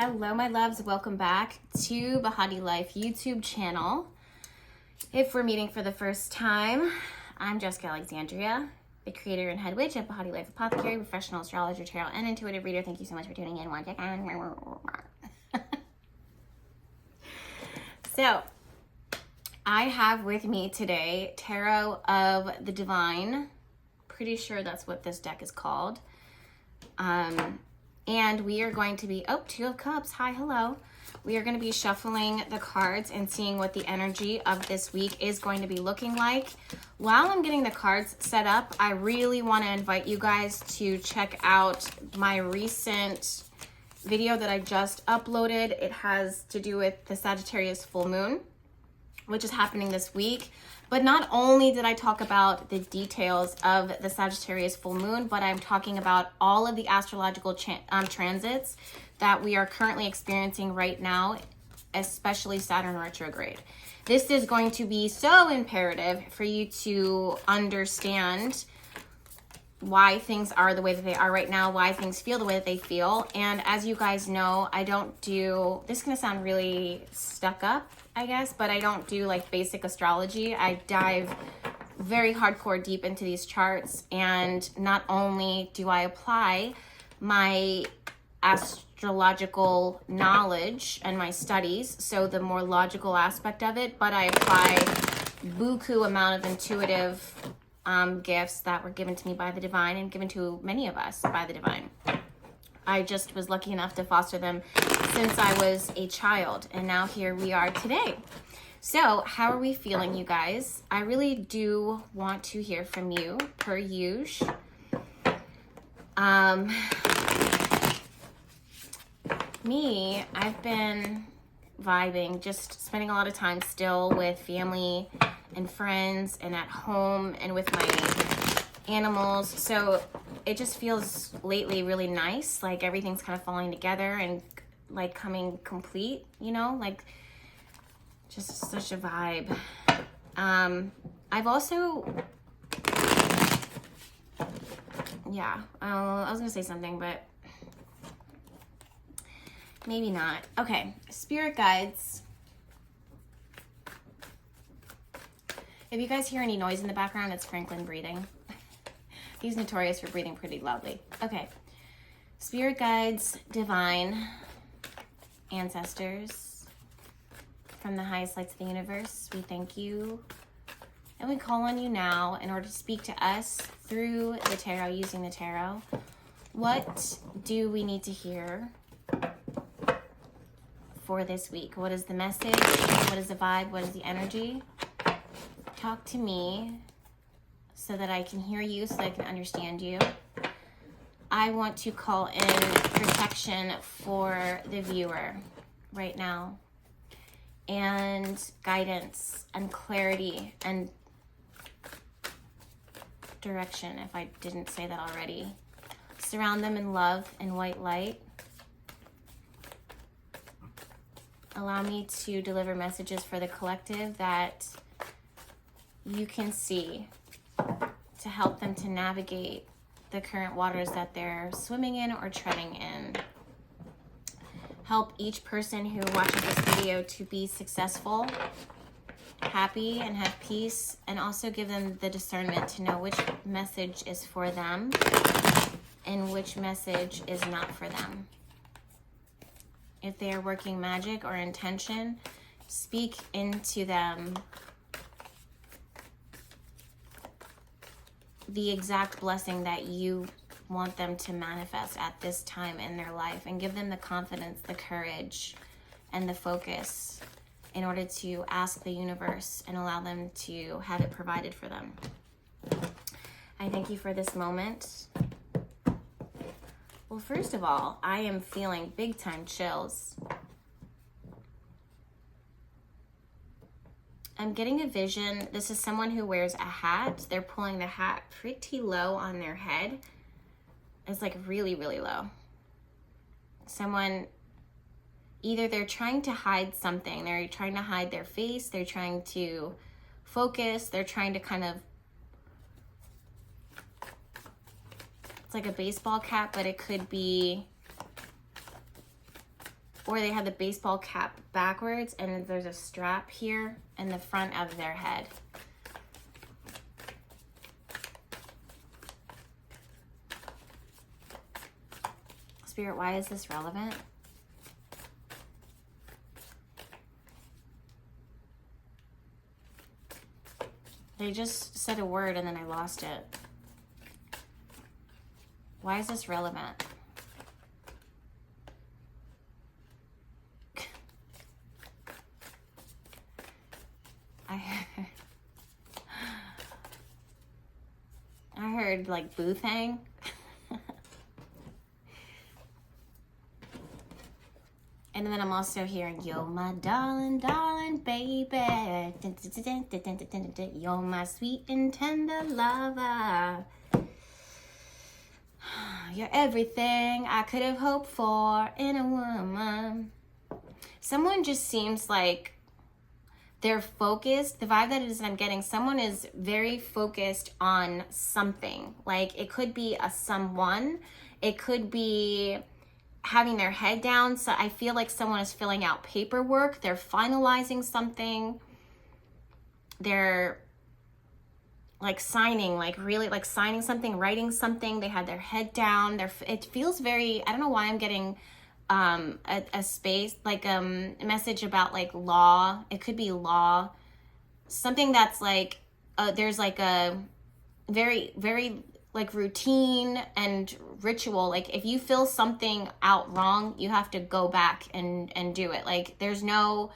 Hello, my loves. Welcome back to Bahati Life YouTube channel. If we're meeting for the first time, I'm Jessica Alexandria, the creator and head witch at Bahati Life Apothecary, professional astrologer, tarot, and intuitive reader. Thank you so much for tuning in. So, I have with me today Tarot of the Divine. Pretty sure that's what this deck is called. And we are going to be, Two of Cups, hi, hello. We are going to be shuffling the cards and seeing what the energy of this week is going to be looking like. While I'm getting the cards set up, I really want to invite you guys to check out my recent video that I just uploaded. It has to do with the Sagittarius full moon, which is happening this week. But not only did I talk about the details of the Sagittarius full moon, but I'm talking about all of the astrological transits that we are currently experiencing right now, especially Saturn retrograde. This is going to be so imperative for you to understand why things are the way that they are right now, why things feel the way that they feel. And as you guys know, I don't do, this is going to sound really stuck up, I guess, but I don't do like basic astrology. I dive very hardcore deep into these charts, and not only do I apply my astrological knowledge and my studies, so the more logical aspect of it, but I apply buku amount of intuitive gifts that were given to me by the divine and given to many of us by the divine. I just was lucky enough to foster them since I was a child, and now here we are today. So how are we feeling, you guys? I really do want to hear from you, per usual. Me, I've been vibing, just spending a lot of time still with family and friends and at home and with my animals. So it just feels lately really nice, like everything's kind of falling together and like coming complete, you know, like just such a vibe. I've also, I was gonna say something, but maybe not. Okay, spirit guides. If you guys hear any noise in the background, it's Franklin breathing. He's notorious for breathing pretty loudly. Okay. Spirit guides, divine, ancestors, from the highest lights of the universe, we thank you. And we call on you now in order to speak to us through the tarot, using the tarot. What do we need to hear for this week? What is the message? What is the vibe? What is the energy? Talk to me so that I can hear you, so that I can understand you. I want to call in protection for the viewer right now, and guidance and clarity and direction, if I didn't say that already. Surround them in love and white light. Allow me to deliver messages for the collective that you can see, to help them to navigate the current waters that they're swimming in or treading in. Help each person who watches this video to be successful, happy, and have peace, and also give them the discernment to know which message is for them and which message is not for them. If they are working magic or intention, speak into them the exact blessing that you want them to manifest at this time in their life, and give them the confidence, the courage, and the focus in order to ask the universe and allow them to have it provided for them. I thank you for this moment. Well, first of all, I am feeling big time chills. I'm getting a vision. This is someone who wears a hat. They're pulling the hat pretty low on their head. It's like really, really low. Someone, either they're trying to hide something. They're trying to hide their face. They're trying to focus. They're trying to kind of, it's like a baseball cap, but it could be or they have the baseball cap backwards and there's a strap here in the front of their head. Spirit, why is this relevant? They just said a word and then I lost it. Why is this relevant? I heard like boo thang. And then I'm also hearing, you're my darling, darling baby. You're my sweet and tender lover. You're everything I could have hoped for in a woman. Someone just seems like they're focused. The vibe that it is that I'm getting, someone is very focused on something. Like it could be a someone. It could be having their head down. So I feel like someone is filling out paperwork. They're finalizing something. They're like signing, like really like signing something, writing something. They had their head down. It feels very, I don't know why I'm getting a space, like a message about like law. It could be law. Something that's like, there's like a very, very like routine and ritual. Like if you fill something out wrong, you have to go back and do it. Like there's no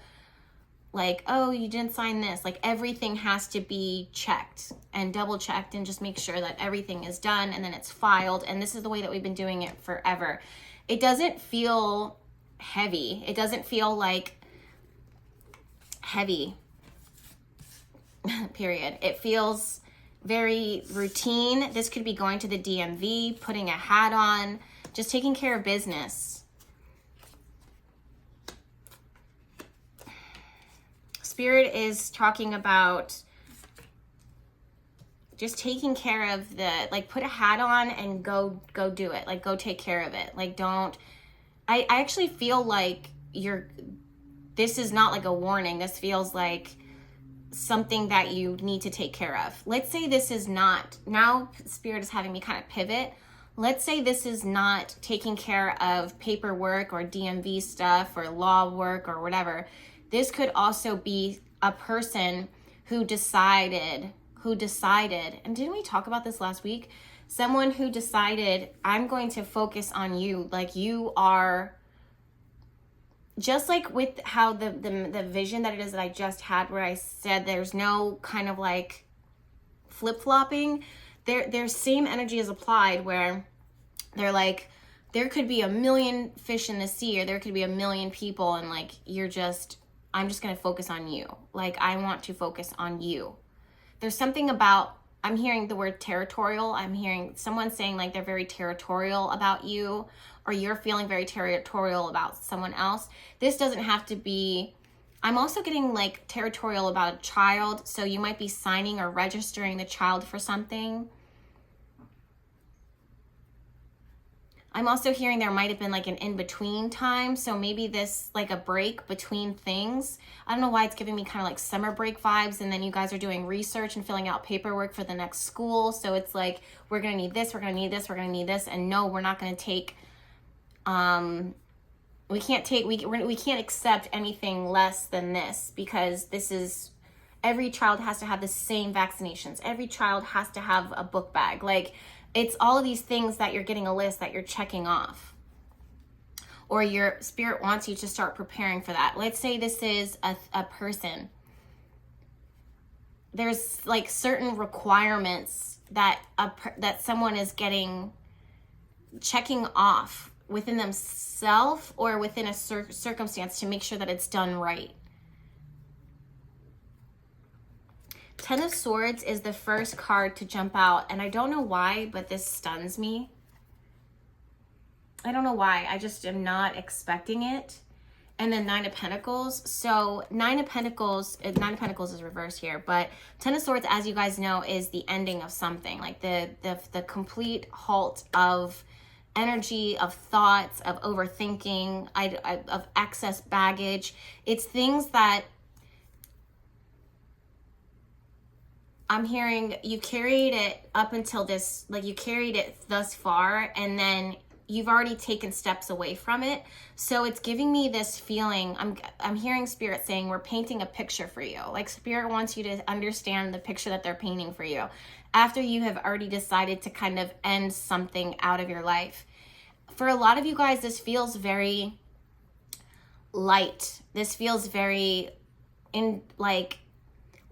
like, oh, you didn't sign this. Like everything has to be checked and double checked and just make sure that everything is done and then it's filed. And this is the way that we've been doing it forever. It doesn't feel heavy. It doesn't feel like heavy, period. It feels very routine. This could be going to the DMV, putting a hat on, just taking care of business. Spirit is talking about just taking care of the, like put a hat on and go do it. Like go take care of it. Like don't, I actually feel like this is not like a warning. This feels like something that you need to take care of. Let's say this is not, now Spirit is having me kind of pivot. Let's say this is not taking care of paperwork or DMV stuff or law work or whatever. This could also be a person who decided, and didn't we talk about this last week? Someone who decided, I'm going to focus on you. Like you are, just like with how the vision that it is that I just had, where I said there's no kind of like flip-flopping. There's same energy is applied where they're like, there could be a million fish in the sea, or there could be a million people, and like I'm just going to focus on you. Like, I want to focus on you. There's something about, I'm hearing the word territorial. I'm hearing someone saying like they're very territorial about you, or you're feeling very territorial about someone else. This doesn't have to be, I'm also getting like territorial about a child. So you might be signing or registering the child for something. I'm also hearing there might have been like an in-between time. So maybe this like a break between things. I don't know why it's giving me kind of like summer break vibes. And then you guys are doing research and filling out paperwork for the next school. So it's like, we're going to need this, we're going to need this, we're going to need this. And no, we're not going to take, we can't accept anything less than this, because this is, every child has to have the same vaccinations. Every child has to have a book bag. Like, it's all of these things that you're getting a list that you're checking off, or your spirit wants you to start preparing for that. Let's say this is a person. There's like certain requirements that someone is checking off within themselves or within a circumstance to make sure that it's done right. Ten of Swords is the first card to jump out, and I don't know why, but this stuns me. I don't know why. I just am not expecting it. And then Nine of Pentacles. So Nine of Pentacles is reversed here, but Ten of Swords, as you guys know, is the ending of something, like the complete halt of energy of thoughts, of overthinking, of excess baggage. It's things that I'm hearing you carried it up until this, like you carried it thus far, and then you've already taken steps away from it. So it's giving me this feeling, I'm hearing Spirit saying we're painting a picture for you. Like Spirit wants you to understand the picture that they're painting for you after you have already decided to kind of end something out of your life. For a lot of you guys, this feels very light. This feels very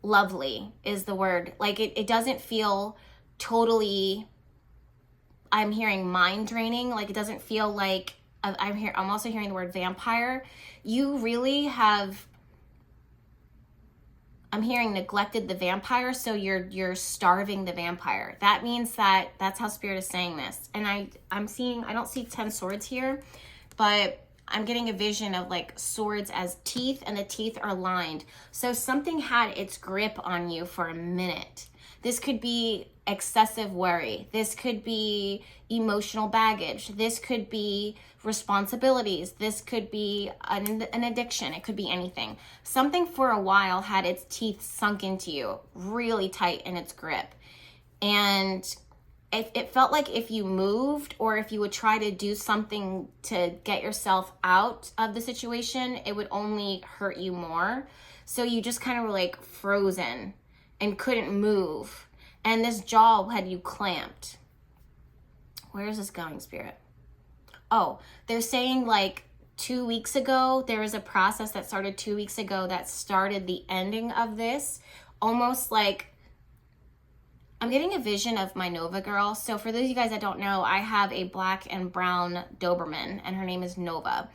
lovely is the word. Like it doesn't feel totally, I'm hearing mind draining. Like it doesn't feel like, I'm also hearing the word vampire. You really have, I'm hearing neglected the vampire, so you're starving the vampire. That means that's how Spirit is saying this. And I'm seeing, I don't see 10 swords here, but I'm getting a vision of like swords as teeth, and the teeth are lined. So something had its grip on you for a minute. This could be excessive worry. This could be emotional baggage. This could be responsibilities. This could be an addiction. It could be anything. Something for a while had its teeth sunk into you, really tight in its grip. And it felt like if you moved, or if you would try to do something to get yourself out of the situation, it would only hurt you more. So you just kind of were like frozen and couldn't move. And this jaw had you clamped. Where is this going, Spirit? Oh, they're saying like 2 weeks ago, there was a process that started 2 weeks ago that started the ending of this. Almost like, I'm getting a vision of my Nova girl. So for those of you guys that don't know, I have a black and brown Doberman, and her name is Nova.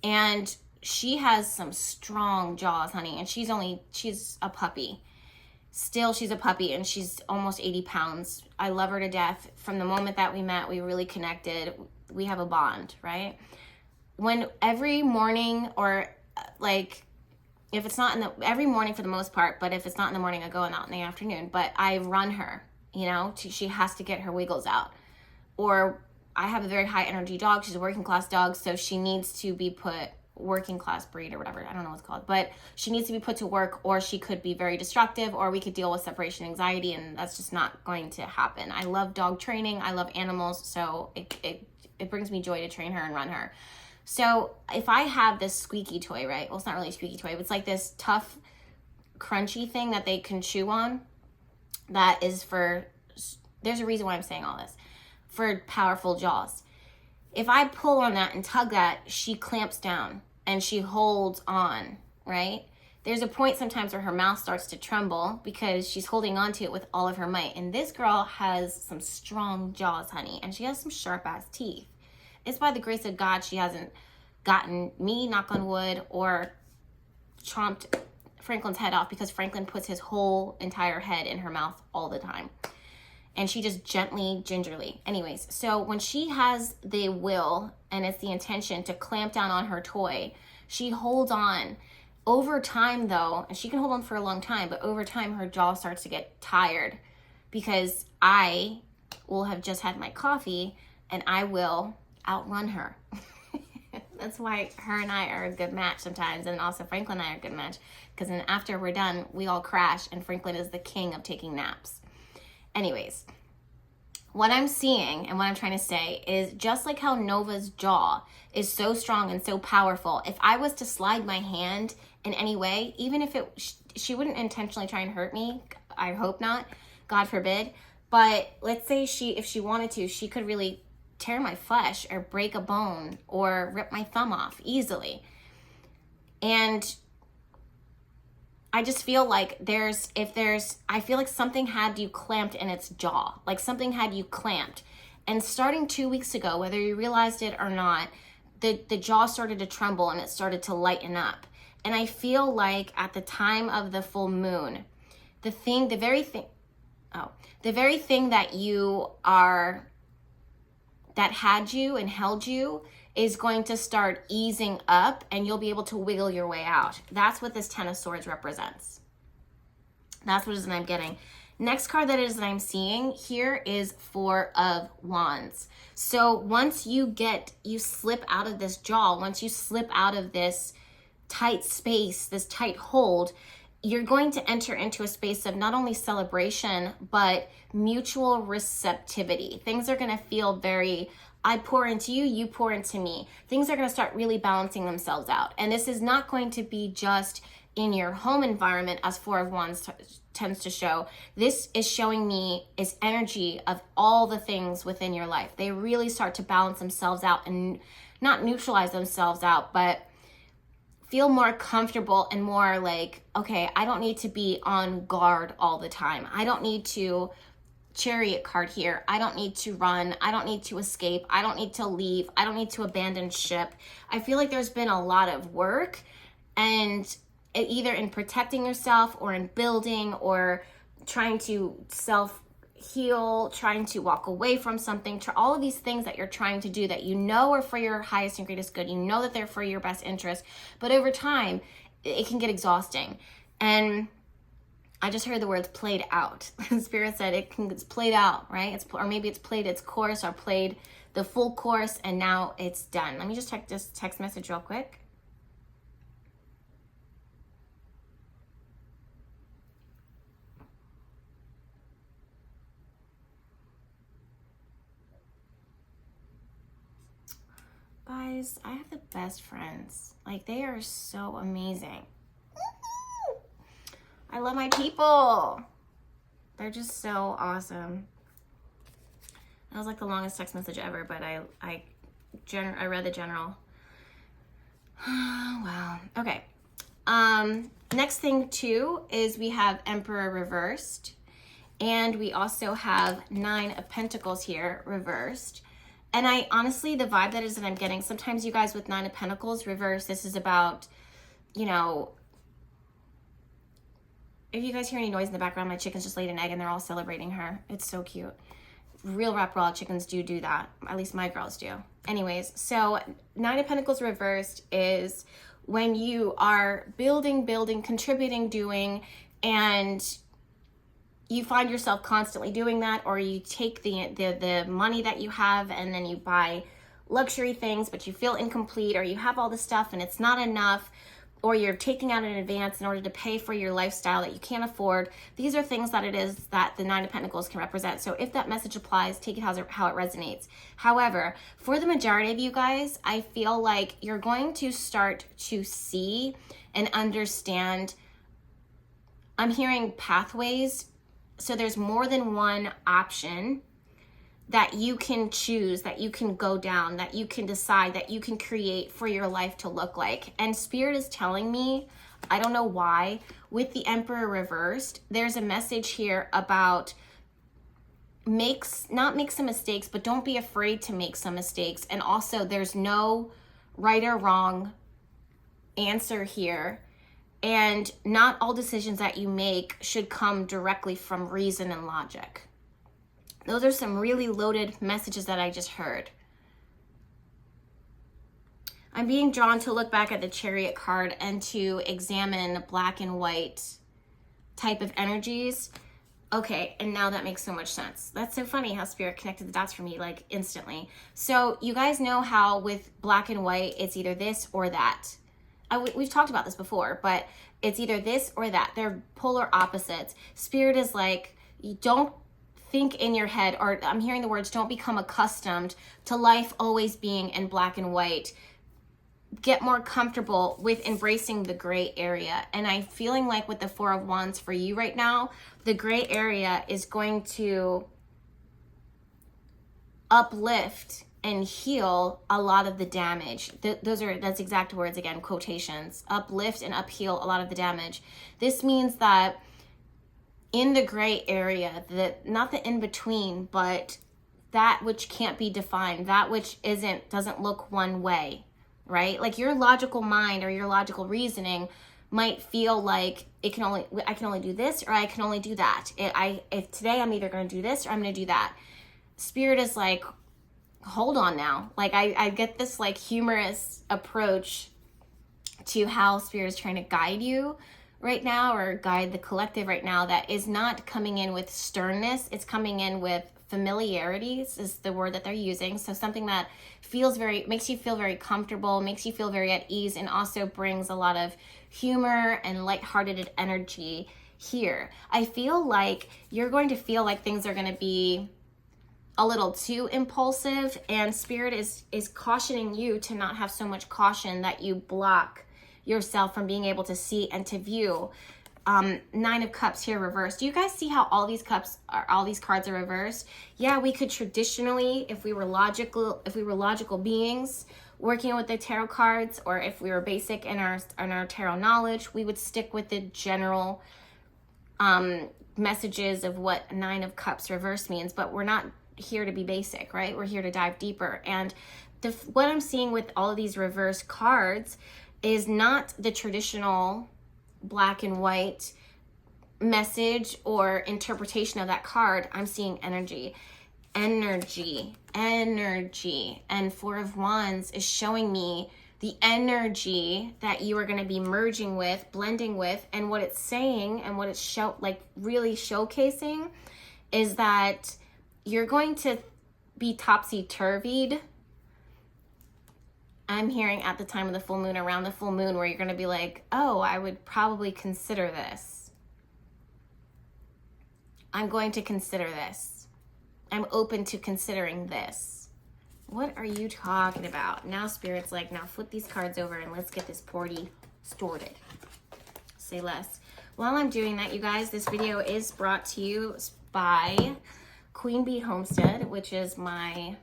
And she has some strong jaws, honey. And she's a puppy. Still, she's a puppy, and she's almost 80 pounds. I love her to death. From the moment that we met, we really connected. We have a bond, right? When every morning, or like, if it's not every morning for the most part, but if it's not in the morning, I go out in the afternoon. But I run her, you know, she has to get her wiggles out. Or I have a very high energy dog. She's a working class dog, so she needs to be put, working class breed or whatever, I don't know what it's called, but she needs to be put to work, or she could be very destructive, or we could deal with separation anxiety, and that's just not going to happen. I love dog training. I love animals, so it brings me joy to train her and run her. So if I have this squeaky toy, right? Well, it's not really a squeaky toy, but it's like this tough, crunchy thing that they can chew on. That is for, there's a reason why I'm saying all this, for powerful jaws. If I pull on that and tug that, she clamps down and she holds on, right? There's a point sometimes where her mouth starts to tremble because she's holding on to it with all of her might. And this girl has some strong jaws, honey, and she has some sharp ass teeth. It's by the grace of God she hasn't gotten me, knock on wood, or chomped Franklin's head off, because Franklin puts his whole entire head in her mouth all the time. And she just gently, gingerly. Anyways, so when she has the will and it's the intention to clamp down on her toy, she holds on. Over time though, and she can hold on for a long time, but over time her jaw starts to get tired, because I will have just had my coffee and I will outrun her. That's why her and I are a good match sometimes, and also Franklin and I are a good match, because then after we're done, we all crash, and Franklin is the king of taking naps. Anyways, what I'm seeing and what I'm trying to say is, just like how Nova's jaw is so strong and so powerful, if I was to slide my hand in any way, even if she wouldn't intentionally try and hurt me, I hope not, God forbid, but let's say if she wanted to, she could really tear my flesh or break a bone or rip my thumb off easily. And I just feel like I feel like something had you clamped in its jaw, like something had you clamped. And starting 2 weeks ago, whether you realized it or not, the jaw started to tremble and it started to lighten up. And I feel like at the time of the full moon, the very thing that had you and held you is going to start easing up, and you'll be able to wiggle your way out. That's what this Ten of Swords represents. That's what I'm getting. Next card that is that I'm seeing here is Four of Wands. So once you slip out of this jaw, once you slip out of this tight space, this tight hold, you're going to enter into a space of not only celebration, but mutual receptivity. Things are going to feel very, I pour into you, you pour into me. Things are going to start really balancing themselves out. And this is not going to be just in your home environment, as Four of Wands tends to show. This is showing me is energy of all the things within your life. They really start to balance themselves out and not neutralize themselves out, but feel more comfortable and more like, okay, I don't need to be on guard all the time. I don't need to Chariot card here. I don't need to run. I don't need to escape. I don't need to leave. I don't need to abandon ship. I feel like there's been a lot of work, and either in protecting yourself or in building or trying to self-heal, trying to walk away from something, to all of these things that you're trying to do that you know are for your highest and greatest good. You know that they're for your best interest, but over time, it can get exhausting. And I just heard the words played out. Spirit said it's played out, right? Or maybe it's played its course or played the full course and now it's done. Let me just check this text message real quick. Guys, I have the best friends. Like, they are so amazing. I love my people. They're just so awesome. That was like the longest text message ever, but I read the general. Wow. Okay. Next thing too is we have Emperor reversed, and we also have Nine of Pentacles here reversed. And I honestly, the vibe that I'm getting, sometimes you guys with Nine of Pentacles reversed, this is about, you know, if you guys hear any noise in the background, my chickens just laid an egg and they're all celebrating her. It's so cute. Real rap raw chickens do that. At least my girls do. Anyways, so Nine of Pentacles reversed is when you are building, contributing, doing, and you find yourself constantly doing that, or you take the money that you have and then you buy luxury things, but you feel incomplete, or you have all this stuff and it's not enough, or you're taking out in advance in order to pay for your lifestyle that you can't afford. These are things that it is that the Nine of Pentacles can represent. So if that message applies, take it how it resonates. However, for the majority of you guys, I feel like you're going to start to see and understand, I'm hearing pathways. So there's more than one option that you can choose, that you can go down, that you can decide, that you can create for your life to look like. And Spirit is telling me, I don't know why, with the Emperor reversed, there's a message here about not make some mistakes, but don't be afraid to make some mistakes. And also there's no right or wrong answer here. And not all decisions that you make should come directly from reason and logic. Those are some really loaded messages that I just heard. I'm being drawn to look back at the Chariot card and to examine black and white type of energies. Okay, and now that makes so much sense. That's so funny how Spirit connected the dots for me, like, instantly. So you guys know how with black and white, it's either this or that. We've talked about this before, but it's either this or that. They're polar opposites. Spirit is like, you don't think in your head, or I'm hearing the words, don't become accustomed to life always being in black and white. Get more comfortable with embracing the gray area. And I'm feeling like with the Four of Wands for you right now, the gray area is going to uplift and heal a lot of the damage. That's exact words again, quotations. Uplift and upheal a lot of the damage. This means that in the gray area, not the in-between, but that which can't be defined, that which doesn't look one way, right? Like your logical mind or your logical reasoning might feel like I can only do this, or I can only do that. If today I'm either going to do this or I'm going to do that. Spirit is like, hold on now. Like I get this like humorous approach to how Spirit is trying to guide you right now, or guide the collective right now, that is not coming in with sternness. It's coming in with familiarities is the word that they're using. So something that makes you feel very comfortable, makes you feel very at ease, and also brings a lot of humor and lighthearted energy here. I feel like you're going to feel like things are going to be a little too impulsive, and Spirit is cautioning you to not have so much caution that you block yourself from being able to see and to view. 9 of Cups here reversed. Do you guys see how all these cards are reversed? Yeah, we could traditionally, if we were logical beings working with the tarot cards, or if we were basic in our tarot knowledge, we would stick with the general messages of what 9 of Cups reversed means. But we're not here to be basic, right? We're here to dive deeper. And what I'm seeing with all of these reverse cards is not the traditional black and white message or interpretation of that card. I'm seeing energy. And 4 of Wands is showing me the energy that you are going to be merging with, blending with, and what it's saying and what it's really showcasing is that you're going to be topsy-turvied. I'm hearing at the time of the full moon, around the full moon, where you're going to be like, oh, I would probably consider this. I'm going to consider this. I'm open to considering this. What are you talking about? Now Spirit's like, now flip these cards over and let's get this party started. Say less. While I'm doing that, you guys, this video is brought to you by Queen Bee Homestead, which is my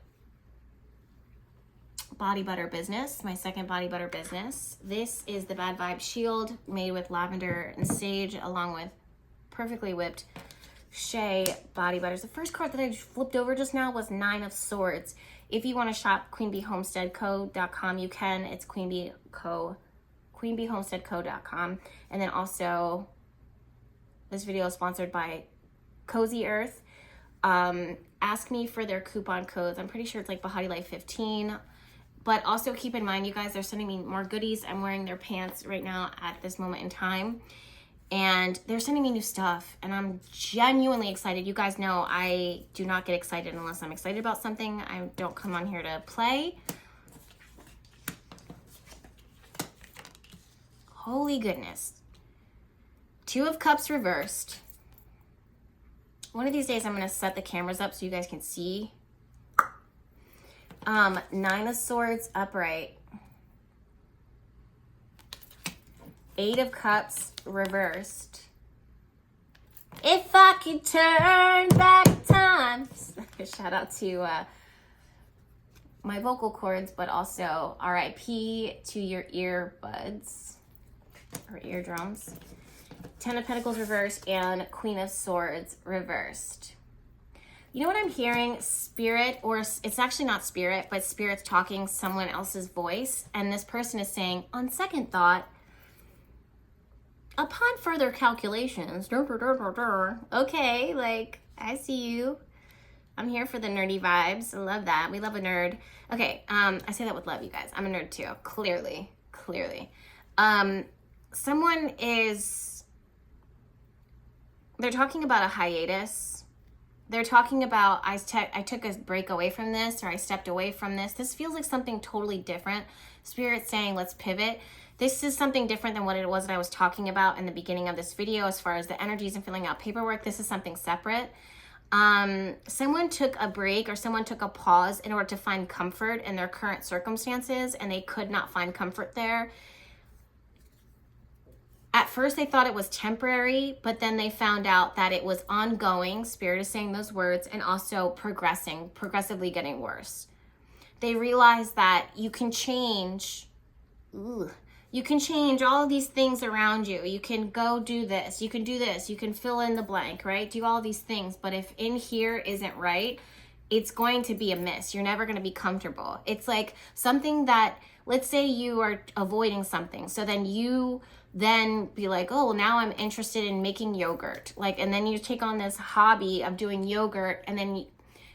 body butter business, my second body butter business. This is the Bad Vibe Shield made with lavender and sage, along with perfectly whipped shea body butters. The first card that I flipped over just now was 9 of Swords. If you want to shop queenbeehomesteadco.com, you can. It's queenbeehomesteadco.com. And then also, this video is sponsored by Cozy Earth. Ask me for their coupon codes. I'm pretty sure it's like Bahati Life 15. But also keep in mind, you guys are sending me more goodies. I'm wearing their pants right now at this moment in time. And they're sending me new stuff. And I'm genuinely excited. You guys know I do not get excited unless I'm excited about something. I don't come on here to play. Holy goodness. 2 of Cups reversed. One of these days I'm going to set the cameras up so you guys can see. 9 of Swords upright. 8 of Cups reversed. If I could turn back time. Shout out to my vocal cords, but also RIP to your earbuds or eardrums. 10 of Pentacles reversed and Queen of Swords reversed. You know what I'm hearing? Spirit, or it's actually not Spirit, but Spirit's talking someone else's voice. And this person is saying, on second thought, upon further calculations, okay, like, I see you. I'm here for the nerdy vibes. I love that. We love a nerd. Okay, I say that with love, you guys. I'm a nerd too, clearly. Someone is, they're talking about a hiatus. They're talking about, I took a break away from this, or I stepped away from this. This feels like something totally different. Spirit's saying, let's pivot. This is something different than what it was that I was talking about in the beginning of this video as far as the energies and filling out paperwork. This is something separate. Someone took a break, or someone took a pause in order to find comfort in their current circumstances, and they could not find comfort there. At first, they thought it was temporary, but then they found out that it was ongoing. Spirit is saying those words, and also progressively getting worse. They realized that you can change. You can change all of these things around you. You can go do this. You can do this. You can fill in the blank, right? Do all these things. But if in here isn't right, it's going to be a miss. You're never going to be comfortable. It's like something that, let's say you are avoiding something. So then you be like, oh, well, now I'm interested in making yogurt. And then you take on this hobby of doing yogurt, and then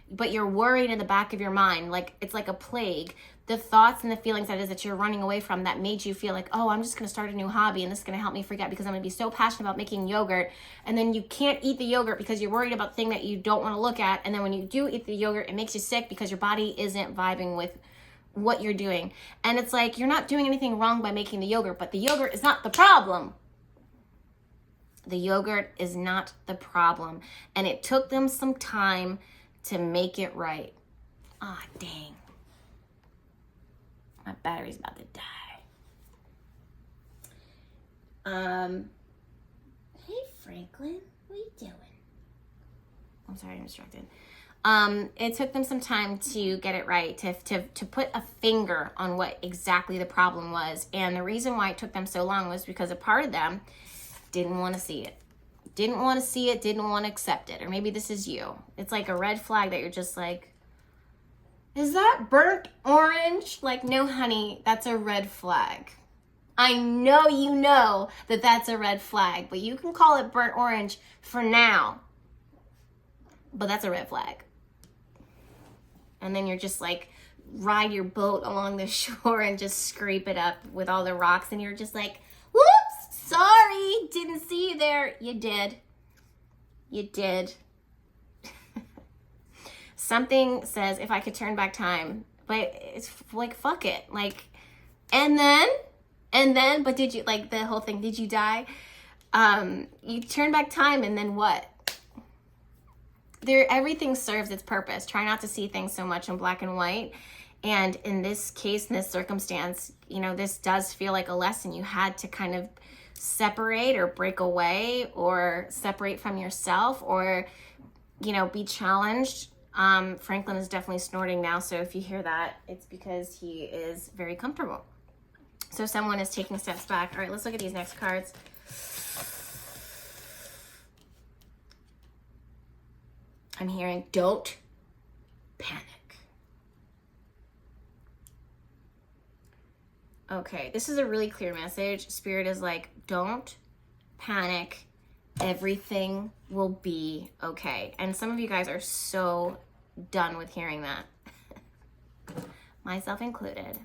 but you're worried in the back of your mind, like it's like a plague the thoughts and the feelings that you're running away from that made you feel like, oh, I'm just going to start a new hobby and this is going to help me forget because I'm going to be so passionate about making yogurt. And then you can't eat the yogurt because you're worried about the thing that you don't want to look at. And then when you do eat the yogurt, it makes you sick because your body isn't vibing with what you're doing. And it's like, you're not doing anything wrong by making the yogurt, but the yogurt is not the problem. The yogurt is not the problem. And it took them some time to make it right. Ah, dang. My battery's about to die. Hey, Franklin, what are you doing? I'm sorry, I'm distracted. It took them some time to get it right, to put a finger on what exactly the problem was. And the reason why it took them so long was because a part of them didn't want to see it. Didn't want to see it, didn't want to accept it. Or maybe this is you. It's like a red flag that you're just like, is that burnt orange? Like, no, honey, that's a red flag. I know you know that that's a red flag, but you can call it burnt orange for now. But that's a red flag. And then you're just like, ride your boat along the shore and just scrape it up with all the rocks. And you're just like, whoops, sorry, didn't see you there. You did. You did. Something says, if I could turn back time, but it's like, fuck it. Like, and then, but did you, like the whole thing, did you die? You turn back time and then what? Everything serves its purpose. Try not to see things so much in black and white. And in this case, in this circumstance, you know, this does feel like a lesson. You had to kind of separate or break away or separate from yourself or, you know, be challenged. Franklin is definitely snorting now, so if you hear that, it's because he is very comfortable. So someone is taking steps back. All right, let's look at these next cards. I'm hearing, don't panic. Okay, this is a really clear message. Spirit is like, don't panic. Everything will be okay. And some of you guys are so done with hearing that. Myself included.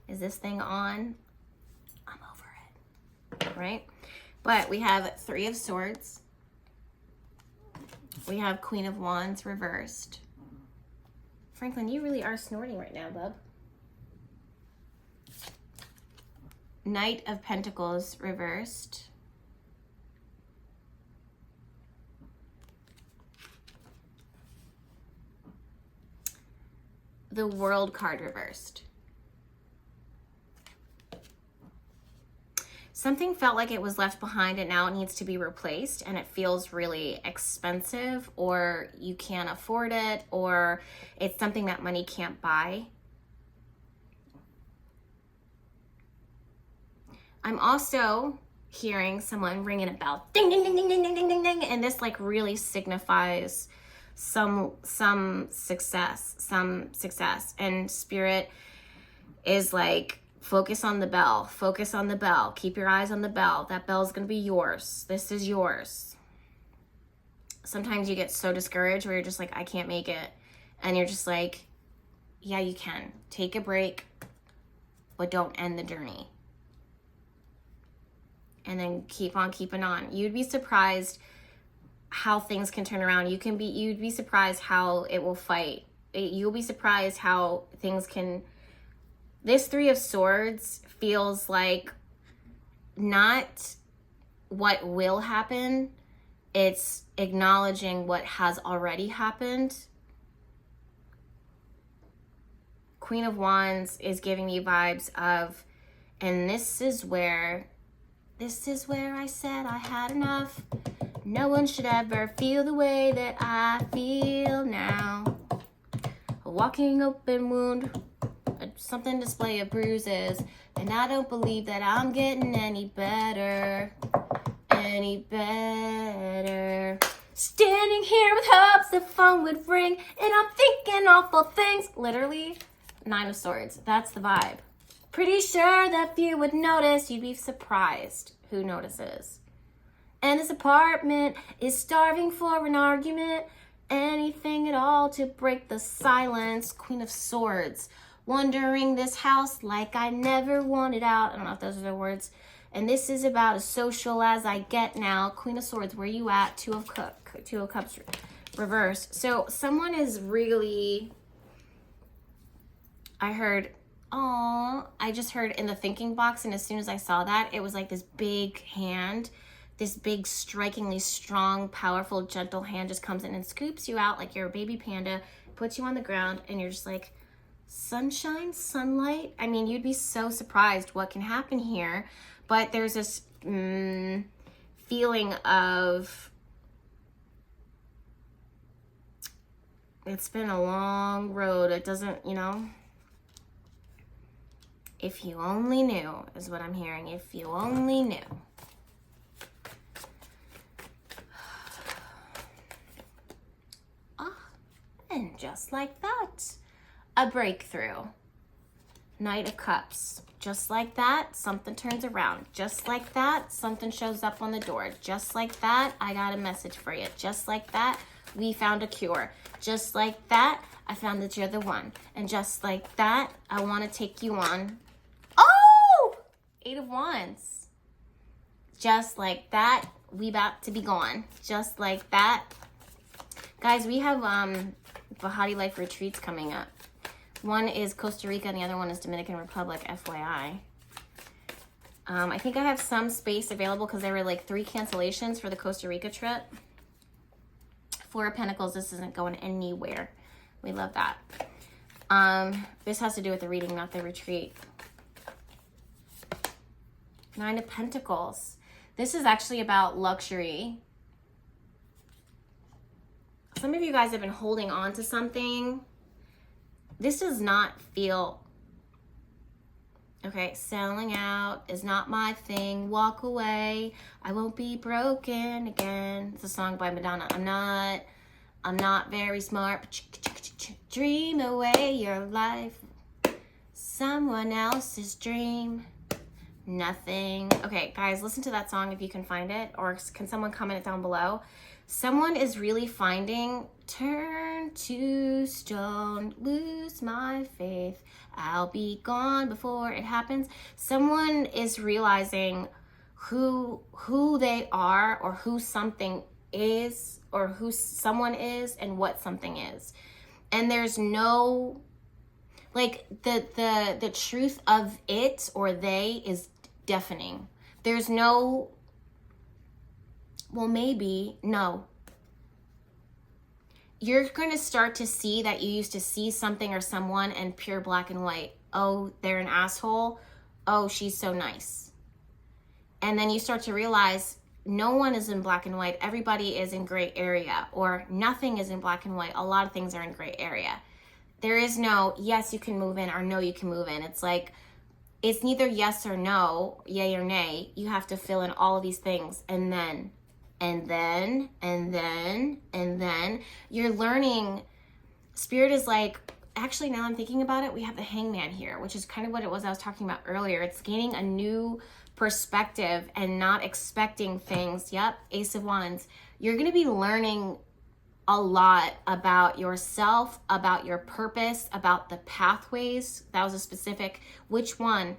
Is this thing on? I'm over it, right? But we have Three of Swords. We have Queen of Wands reversed. Franklin, you really are snorting right now, bub. Knight of Pentacles reversed. The World card reversed. Something felt like it was left behind and now it needs to be replaced, and it feels really expensive, or you can't afford it, or it's something that money can't buy. I'm also hearing someone ringing a bell. Ding, ding, ding, ding, ding, ding, ding, ding, ding. And this like really signifies some success. And Spirit is like, focus on the bell. Focus on the bell. Keep your eyes on the bell. That bell's going to be yours. This is yours. Sometimes you get so discouraged where you're just like, I can't make it. And you're just like, yeah, you can. Take a break, but don't end the journey. And then keep on keeping on. You'd be surprised how things can turn around. You'd be surprised how it will fight. You'll be surprised how things can. This Three of Swords feels like not what will happen. It's acknowledging what has already happened. Queen of Wands is giving me vibes of, and this is where I said I had enough. No one should ever feel the way that I feel now. A walking open wound, something display of bruises, and I don't believe that I'm getting any better. Standing here with hopes the phone would ring, and I'm thinking awful things. Literally, Nine of Swords. That's the vibe. Pretty sure that few would notice. You'd be surprised who notices. And this apartment is starving for an argument. Anything at all to break the silence. Queen of Swords. wandering this house like I never wanted out. I don't know if those are the words. And this is about as social as I get now. Queen of Swords, where you at? Two of Cups reversed. So someone is really, I just heard in the thinking box, and as soon as I saw that, it was like this big hand, this big, strikingly strong, powerful, gentle hand just comes in and scoops you out like you're a baby panda, puts you on the ground, and you're just like, sunshine, sunlight. I mean, you'd be so surprised what can happen here. But there's this feeling of, it's been a long road. It doesn't, you know, if you only knew is what I'm hearing. If you only knew. And just like that, a breakthrough. Knight of Cups. Just like that, something turns around. Just like that, something shows up on the door. Just like that, I got a message for you. Just like that, we found a cure. Just like that, I found that you're the one. And just like that, I want to take you on. Oh! 8 of Wands. Just like that, we about to be gone. Just like that. Guys, we have Bahati Life retreats coming up. One is Costa Rica and the other one is Dominican Republic, FYI. I think I have some space available because there were like 3 cancellations for the Costa Rica trip. 4 of Pentacles, this isn't going anywhere. We love that. This has to do with the reading, not the retreat. 9 of Pentacles. This is actually about luxury. Some of you guys have been holding on to something. This does not feel, okay, selling out is not my thing. Walk away. I won't be broken again. It's a song by Madonna. I'm not very smart. Dream away your life. Someone else's dream. Nothing. Okay, guys, listen to that song if you can find it, or can someone comment it down below? Someone is really finding, turn to stone, lose my faith, I'll be gone before it happens. Someone is realizing who they are, or who something is, or who someone is, and what something is. And there's no, like, the truth of it or they is deafening. There's no, well, maybe, no. You're going to start to see that you used to see something or someone in pure black and white. Oh, they're an asshole. Oh, she's so nice. And then you start to realize no one is in black and white. Everybody is in gray area, or nothing is in black and white. A lot of things are in gray area. There is no, yes, you can move in, or no, you can move in. It's like, it's neither yes or no, yay or nay. You have to fill in all of these things, and then you're learning. Spirit is like, actually, now I'm thinking about it, we have the Hangman here, which is kind of what it was I was talking about earlier. It's gaining a new perspective and not expecting things. Yep, Ace of Wands. You're going to be learning a lot about yourself, about your purpose, about the pathways. That was a specific, which one,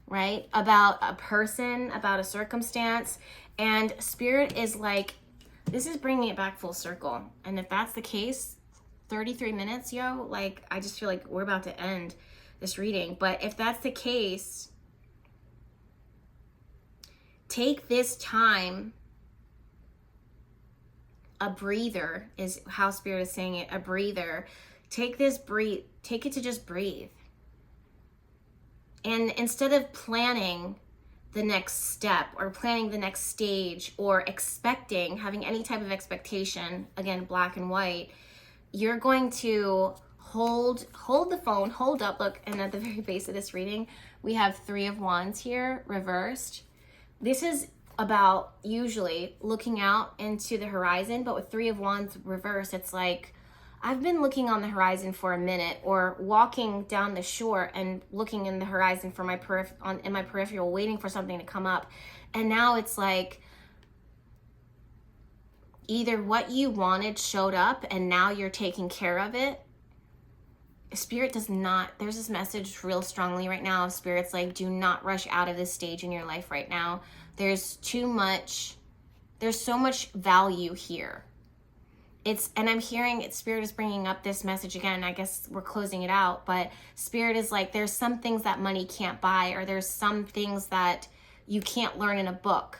right? About a person, about a circumstance. And Spirit is like, this is bringing it back full circle. And if that's the case, 33 minutes, yo, like, I just feel like we're about to end this reading. But if that's the case, take this time. A breather is how Spirit is saying it, a breather. Take it to just breathe. And instead of planning the next step or planning the next stage or expecting, having any type of expectation, again, black and white, you're going to hold the phone, hold up. Look, and at the very base of this reading, we have 3 of Wands here, reversed. This is about usually looking out into the horizon, but with 3 of Wands reversed, it's like, I've been looking on the horizon for a minute, or walking down the shore and looking in the horizon for my in my peripheral, waiting for something to come up. And now it's like, either what you wanted showed up and now you're taking care of it. Spirit does not, there's this message real strongly right now of Spirit's like, do not rush out of this stage in your life right now. There's so much value here. And I'm hearing it, Spirit is bringing up this message again. I guess we're closing it out, but Spirit is like, there's some things that money can't buy, or there's some things that you can't learn in a book.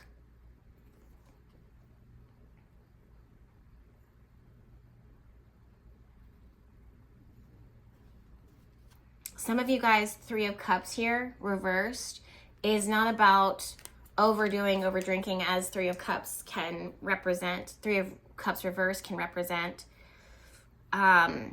Some of you guys, Three of Cups here, reversed, is not about overdoing, over drinking, as Three of Cups can represent. Three of Cups reversed can represent. Because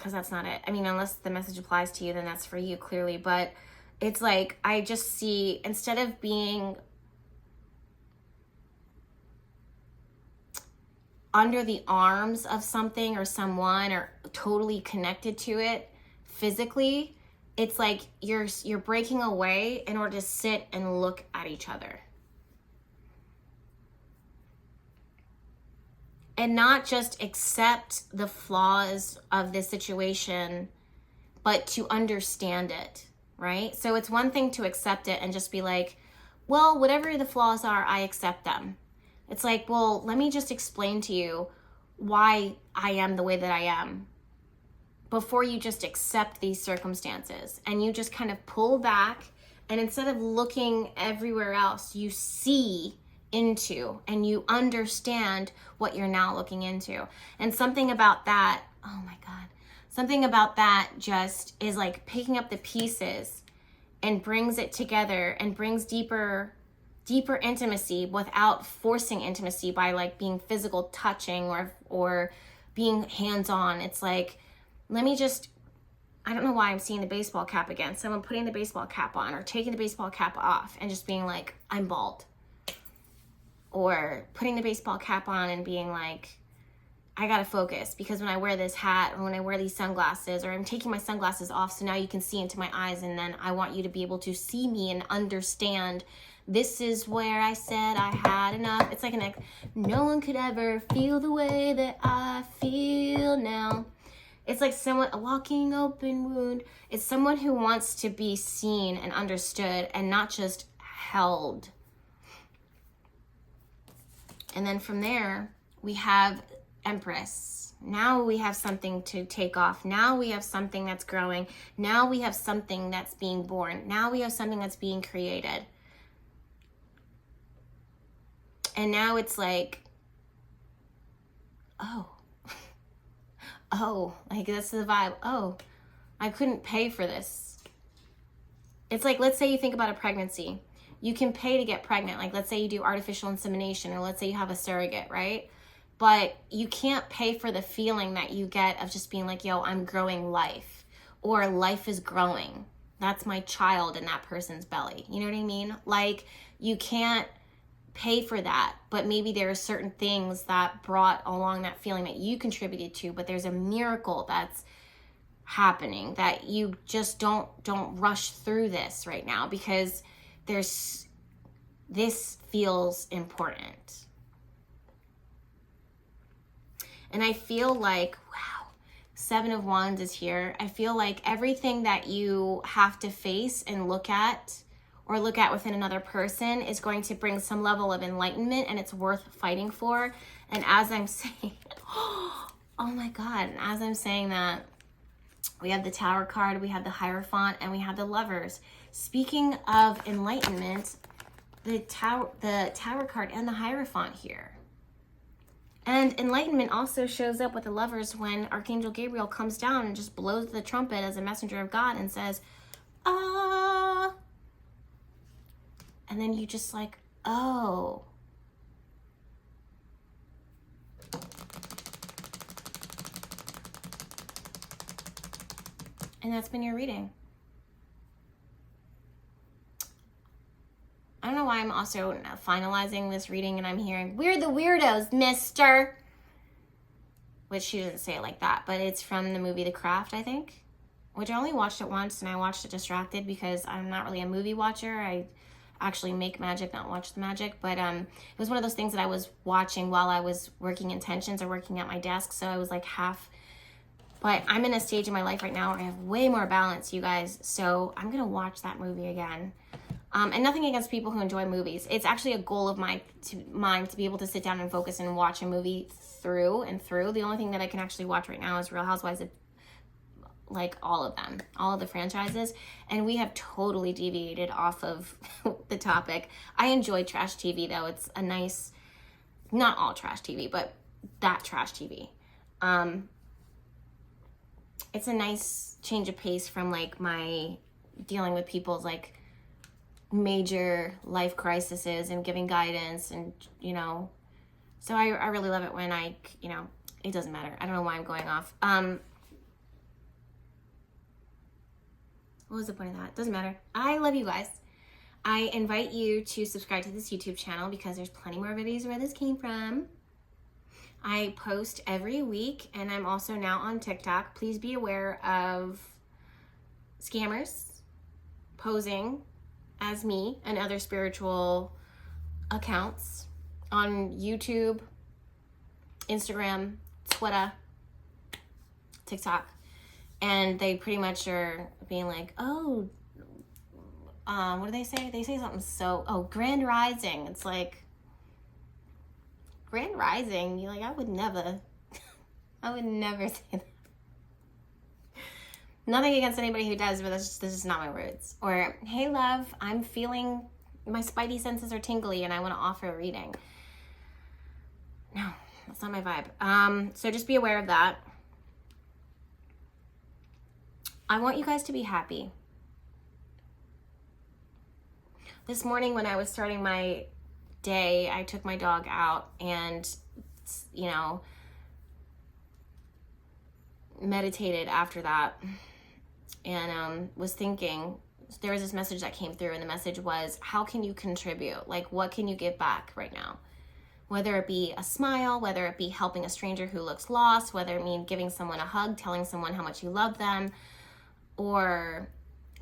that's not it. I mean, unless the message applies to you, then that's for you, clearly. But it's like, I just see, instead of being under the arms of something or someone, or totally connected to it physically, it's like you're breaking away in order to sit and look at each other. And not just accept the flaws of this situation, but to understand it, right? So it's one thing to accept it and just be like, well, whatever the flaws are, I accept them. It's like, well, let me just explain to you why I am the way that I am before you just accept these circumstances. And you just kind of pull back, and instead of looking everywhere else, you see into and you understand what you're now looking into. And something about that, oh my God, something about that just is like picking up the pieces and brings it together and brings deeper intimacy without forcing intimacy by like being physical touching or being hands-on. It's like, let me just, I don't know why I'm seeing the baseball cap again. Someone putting the baseball cap on or taking the baseball cap off and just being like, I'm bald. Or putting the baseball cap on and being like, I gotta focus because when I wear this hat or when I wear these sunglasses, or I'm taking my sunglasses off so now you can see into my eyes, and then I want you to be able to see me and understand this is where I said I had enough. It's like no one could ever feel the way that I feel now. It's like a walking open wound. It's someone who wants to be seen and understood and not just held. And then from there, we have Empress. Now we have something to take off. Now we have something that's growing. Now we have something that's being born. Now we have something that's being created. And now it's like, oh, like that's the vibe. Oh, I couldn't pay for this. It's like, let's say you think about a pregnancy. You can pay to get pregnant. Like, let's say you do artificial insemination, or let's say you have a surrogate, right? But you can't pay for the feeling that you get of just being like, yo, I'm growing life, or life is growing. That's my child in that person's belly. You know what I mean? Like, you can't pay for that, but maybe there are certain things that brought along that feeling that you contributed to, but there's a miracle that's happening that you just don't rush through this right now, because this feels important. And I feel like, wow, Seven of Wands is here. I feel like everything that you have to face and look at within another person is going to bring some level of enlightenment, and it's worth fighting for. And as I'm saying, oh my God, and as I'm saying that, we have the Tower card, we have the Hierophant, and we have the Lovers. Speaking of enlightenment, the Tower card and the Hierophant here. And enlightenment also shows up with the Lovers when Archangel Gabriel comes down and just blows the trumpet as a messenger of God and says, ah. And then you just like, oh. And that's been your reading. I don't know why I'm also finalizing this reading and I'm hearing, we're the weirdos, mister. Which she doesn't say it like that, but it's from the movie The Craft, I think. Which I only watched it once, and I watched it distracted because I'm not really a movie watcher. I actually make magic, not watch the magic. But it was one of those things that I was watching while I was working intentions or working at my desk. So I was like half. But I'm in a stage in my life right now where I have way more balance, you guys. So I'm going to watch that movie again. And nothing against people who enjoy movies. It's actually a goal of mine to be able to sit down and focus and watch a movie through and through. The only thing that I can actually watch right now is Real Housewives, like all of them, all of the franchises. And we have totally deviated off of the topic. I enjoy trash TV, though. It's a nice, not all trash TV, but that trash TV. It's a nice change of pace from like my dealing with people's like major life crises and giving guidance and, you know, so I really love it when I, you know, it doesn't matter. I don't know why I'm going off. What was the point of that? Doesn't matter. I love you guys. I invite you to subscribe to this YouTube channel because there's plenty more videos where this came from. I post every week, and I'm also now on TikTok. Please be aware of scammers posing as me and other spiritual accounts on YouTube, Instagram, Twitter, TikTok. And they pretty much are being like, oh, what do they say? They say something Grand Rising. It's like, Grand Rising, you're like, I would never say that. Nothing against anybody who does, but this is not my words. Or, hey love, I'm feeling, my spidey senses are tingly and I want to offer a reading. No, that's not my vibe. So just be aware of that. I want you guys to be happy. This morning when I was starting my day, I took my dog out and, you know, meditated after that, and was thinking, there was this message that came through, and the message was, how can you contribute? Like, what can you give back right now? Whether it be a smile, whether it be helping a stranger who looks lost, whether it mean giving someone a hug, telling someone how much you love them, or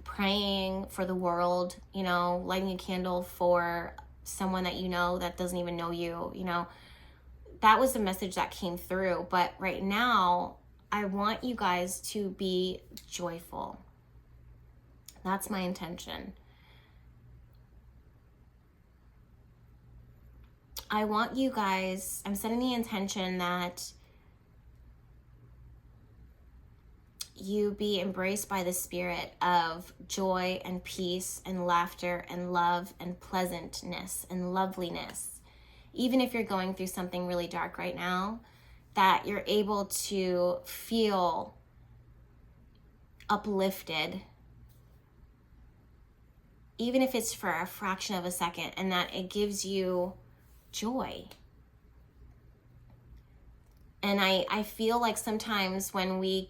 praying for the world, you know, lighting a candle for someone that you know that doesn't even know you, you know, that was the message that came through. But right now, I want you guys to be joyful. That's my intention. I want you guys, I'm setting the intention that you be embraced by the spirit of joy and peace and laughter and love and pleasantness and loveliness. Even if you're going through something really dark right now, that you're able to feel uplifted, even if it's for a fraction of a second, and that it gives you joy. And I feel like sometimes when we're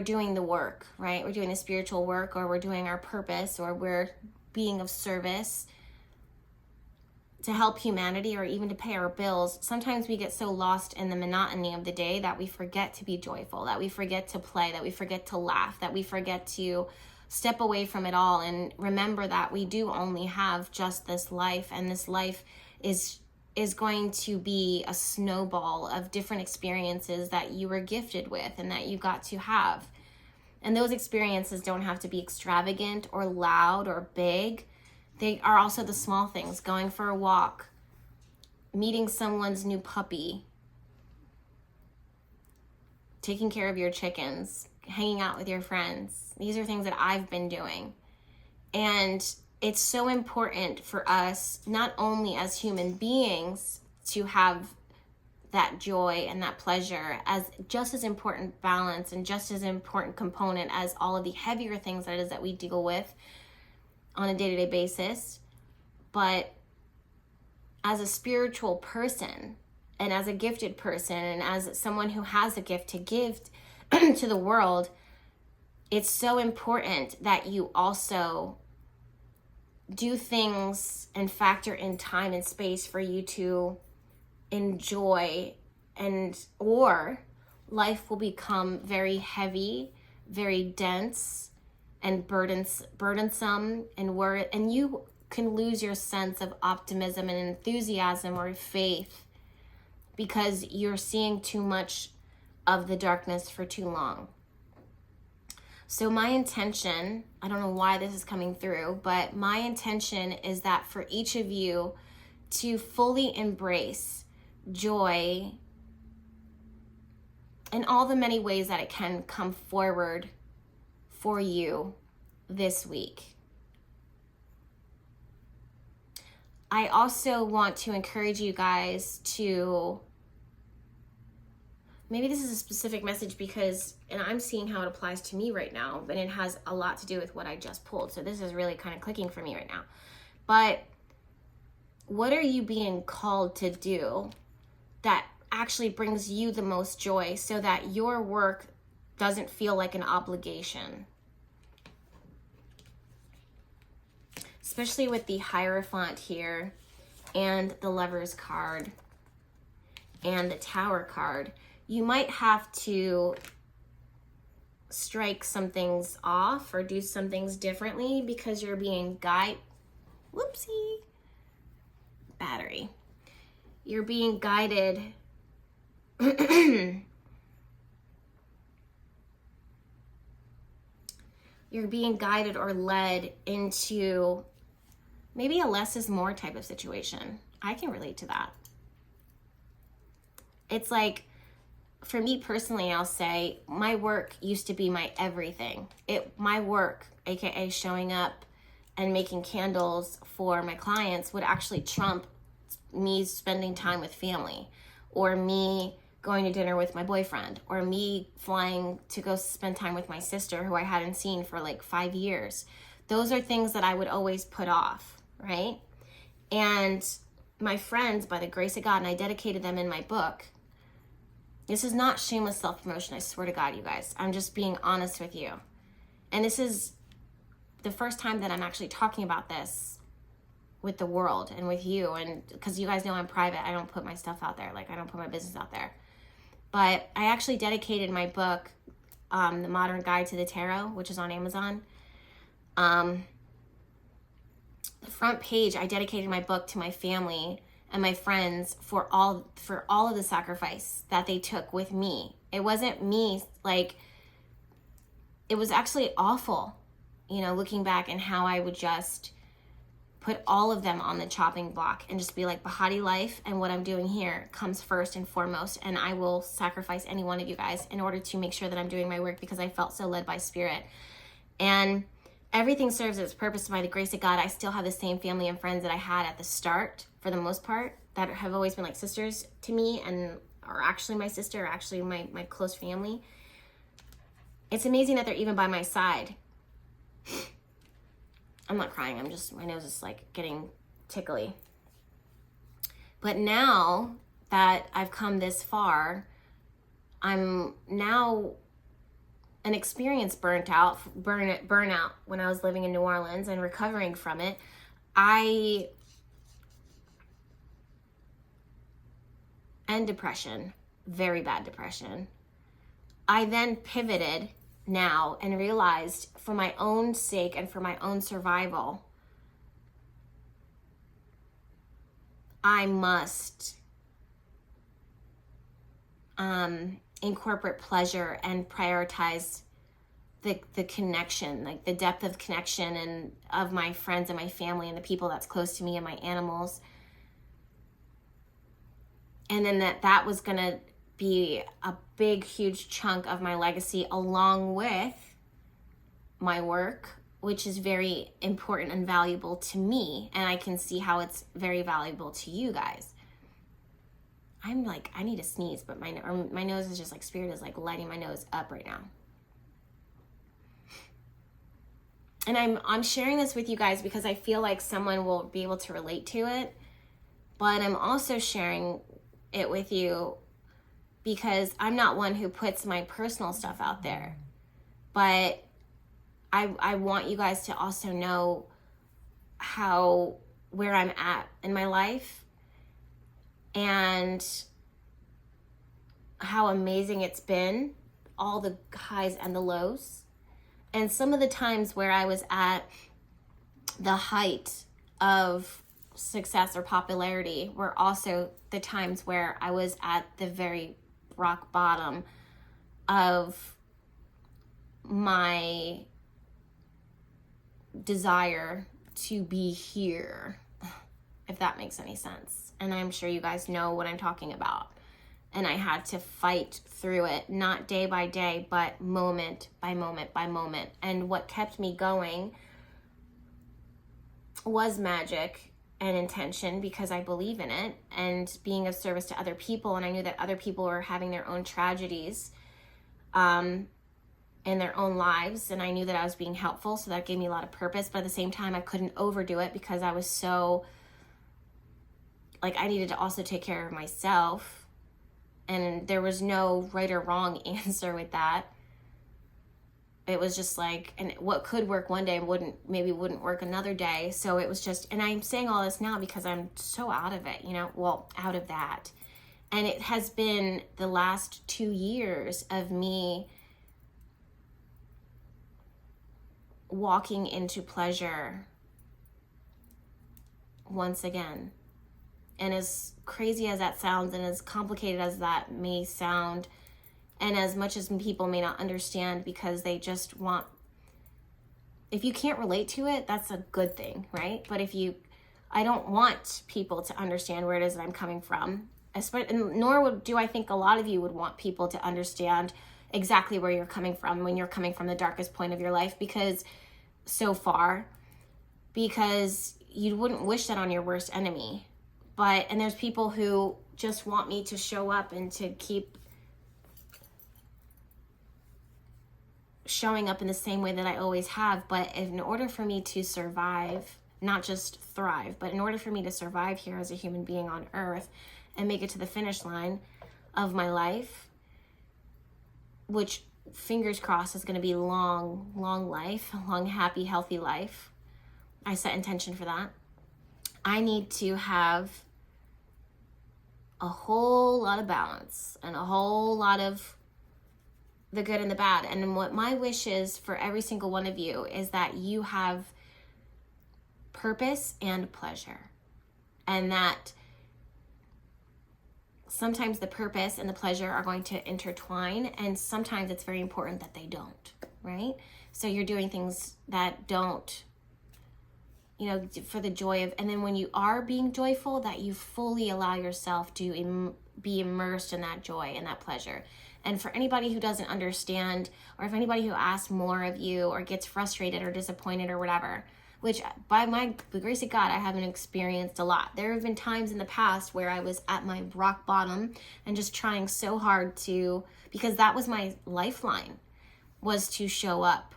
doing the work, right? We're doing the spiritual work, or we're doing our purpose, or we're being of service to help humanity, or even to pay our bills. Sometimes we get so lost in the monotony of the day that we forget to be joyful, that we forget to play, that we forget to laugh, that we forget to step away from it all and remember that we do only have just this life, and this life is going to be a snowball of different experiences that you were gifted with and that you got to have. And those experiences don't have to be extravagant or loud or big. They are also the small things: going for a walk, meeting someone's new puppy, taking care of your chickens, hanging out with your friends. These are things that I've been doing. And it's so important for us, not only as human beings, to have that joy and that pleasure as just as important balance and just as important component as all of the heavier things that it is that we deal with on a day-to-day basis. But as a spiritual person and as a gifted person and as someone who has a gift to give to the world, it's so important that you also do things and factor in time and space for you to enjoy, or life will become very heavy, very dense, and burdensome and you can lose your sense of optimism and enthusiasm or faith because you're seeing too much of the darkness for too long. So my intention, I don't know why this is coming through, but my intention is that for each of you to fully embrace joy in all the many ways that it can come forward for you this week. I also want to encourage you guys to, maybe this is a specific message because, and I'm seeing how it applies to me right now, but it has a lot to do with what I just pulled. So this is really kind of clicking for me right now. But what are you being called to do that actually brings you the most joy so that your work doesn't feel like an obligation? Especially with the Hierophant here and the Lovers card and the Tower card. You might have to strike some things off or do some things differently because you're being whoopsie, battery. You're being guided you're being guided or led into maybe a less is more type of situation. I can relate to that. It's like, for me personally, I'll say my work used to be my everything. My work, aka showing up and making candles for my clients, would actually trump me spending time with family, or me going to dinner with my boyfriend, or me flying to go spend time with my sister who I hadn't seen for like 5 years. Those are things that I would always put off, right? And my friends, by the grace of God, and I dedicated them in my book. This is not shameless self-promotion, I swear to God, you guys. I'm just being honest with you. And this is the first time that I'm actually talking about this with the world and with you. And because you guys know I'm private, I don't put my stuff out there. Like, I don't put my business out there. But I actually dedicated my book, The Modern Guide to the Tarot, which is on Amazon. The front page, I dedicated my book to my family and my friends for all of the sacrifice that they took with me. It wasn't me, like, it was actually awful, you know, looking back, and how I would just put all of them on the chopping block and just be like, Bahati life and what I'm doing here comes first and foremost, and I will sacrifice any one of you guys in order to make sure that I'm doing my work because I felt so led by spirit. And everything serves its purpose by the grace of God. I still have the same family and friends that I had at the start, for the most part, that have always been like sisters to me and are actually my sister, or actually my close family. It's amazing that they're even by my side. I'm not crying, my nose is like getting tickly. But now that I've come this far, I'm now an experienced burnout when I was living in New Orleans and recovering from it. And depression, very bad depression. I then pivoted now and realized, for my own sake and for my own survival, I must incorporate pleasure and prioritize the connection, like the depth of connection and of my friends and my family and the people that's close to me and my animals. And then that was gonna be a big, huge chunk of my legacy, along with my work, which is very important and valuable to me. And I can see how it's very valuable to you guys. I'm like, I need to sneeze, but my nose is just like, spirit is like lighting my nose up right now. And I'm sharing this with you guys because I feel like someone will be able to relate to it. But I'm also sharing it with you because I'm not one who puts my personal stuff out there. But I want you guys to also know where I'm at in my life and how amazing it's been, all the highs and the lows. And some of the times where I was at the height of success or popularity were also the times where I was at the very rock bottom of my desire to be here, if that makes any sense. And I'm sure you guys know what I'm talking about. And I had to fight through it, not day by day, but moment by moment by moment. And what kept me going was magic and intention, because I believe in it, and being of service to other people. And I knew that other people were having their own tragedies in their own lives, and I knew that I was being helpful, so that gave me a lot of purpose. But at the same time, I couldn't overdo it, because I was so, like, I needed to also take care of myself, and there was no right or wrong answer with that. It was just like, and what could work one day maybe wouldn't work another day. So it was just, and I'm saying all this now because I'm so out of it, out of that. And it has been the last 2 years of me walking into pleasure once again. And as crazy as that sounds, and as complicated as that may sound, and as much as people may not understand, because they just want, if you can't relate to it, that's a good thing, right? But I don't want people to understand where it is that I'm coming from, nor do I think a lot of you would want people to understand exactly where you're coming from when you're coming from the darkest point of your life, because you wouldn't wish that on your worst enemy. And there's people who just want me to show up and to keep showing up in the same way that I always have. But in order for me to survive, not just thrive, but in order for me to survive here as a human being on earth and make it to the finish line of my life, which fingers crossed is going to be long life, a long, happy, healthy life. I set intention for that. I need to have a whole lot of balance and a whole lot of the good and the bad. And what my wish is for every single one of you is that you have purpose and pleasure. And that sometimes the purpose and the pleasure are going to intertwine, and sometimes it's very important that they don't, right? So you're doing things that don't, for the joy of, and then when you are being joyful, that you fully allow yourself to be immersed in that joy and that pleasure. And for anybody who doesn't understand, or if anybody who asks more of you or gets frustrated or disappointed or whatever, which by the grace of God, I haven't experienced a lot. There have been times in the past where I was at my rock bottom and just trying so hard because that was my lifeline, was to show up,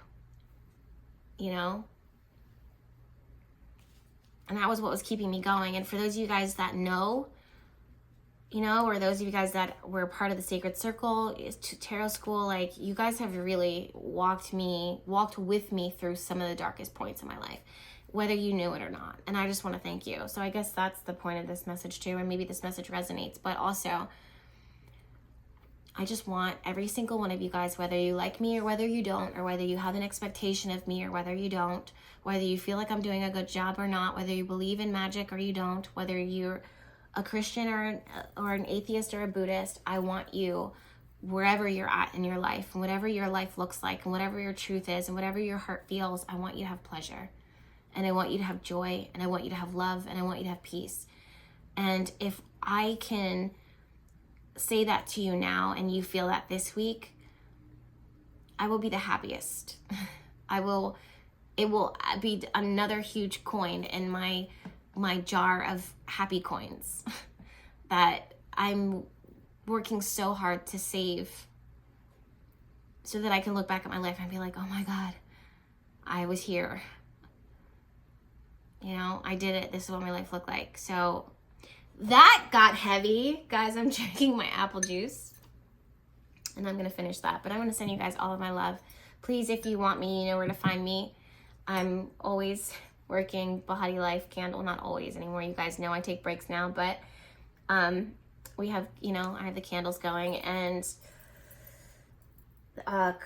and that was what was keeping me going. And for those of you guys that know, or those of you guys that were part of the Sacred Circle, Tarot School, like, you guys have really walked with me through some of the darkest points in my life, whether you knew it or not. And I just want to thank you. So I guess that's the point of this message too, and maybe this message resonates, but also I just want every single one of you guys, whether you like me or whether you don't, or whether you have an expectation of me or whether you don't, whether you feel like I'm doing a good job or not, whether you believe in magic or you don't, whether you're a Christian or an atheist or a Buddhist, I want you, wherever you're at in your life, and whatever your life looks like, and whatever your truth is, and whatever your heart feels, I want you to have pleasure, and I want you to have joy, and I want you to have love, and I want you to have peace. And if I can say that to you now, and you feel that this week, I will be the happiest. It will be another huge coin in my jar of happy coins that I'm working so hard to save, so that I can look back at my life and be like, oh my God, I was here. I did it. This is what my life looked like. So that got heavy. Guys, I'm drinking my apple juice and I'm going to finish that. But I'm going to send you guys all of my love. Please, if you want me, you know where to find me. I'm always working Bahati Life Candle, not always anymore. You guys know I take breaks now, but we have, I have the candles going, and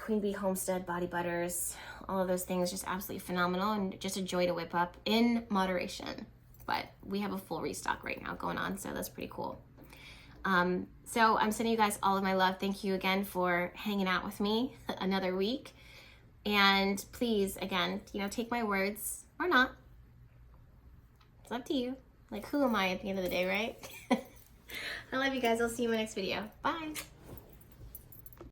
Queen Bee Homestead Body Butters, all of those things, just absolutely phenomenal and just a joy to whip up in moderation. But we have a full restock right now going on, so that's pretty cool. So I'm sending you guys all of my love. Thank you again for hanging out with me another week. And please, again, you know, take my words or not. It's up to you. Like, who am I at the end of the day, right? I love you guys. I'll see you in my next video. Bye.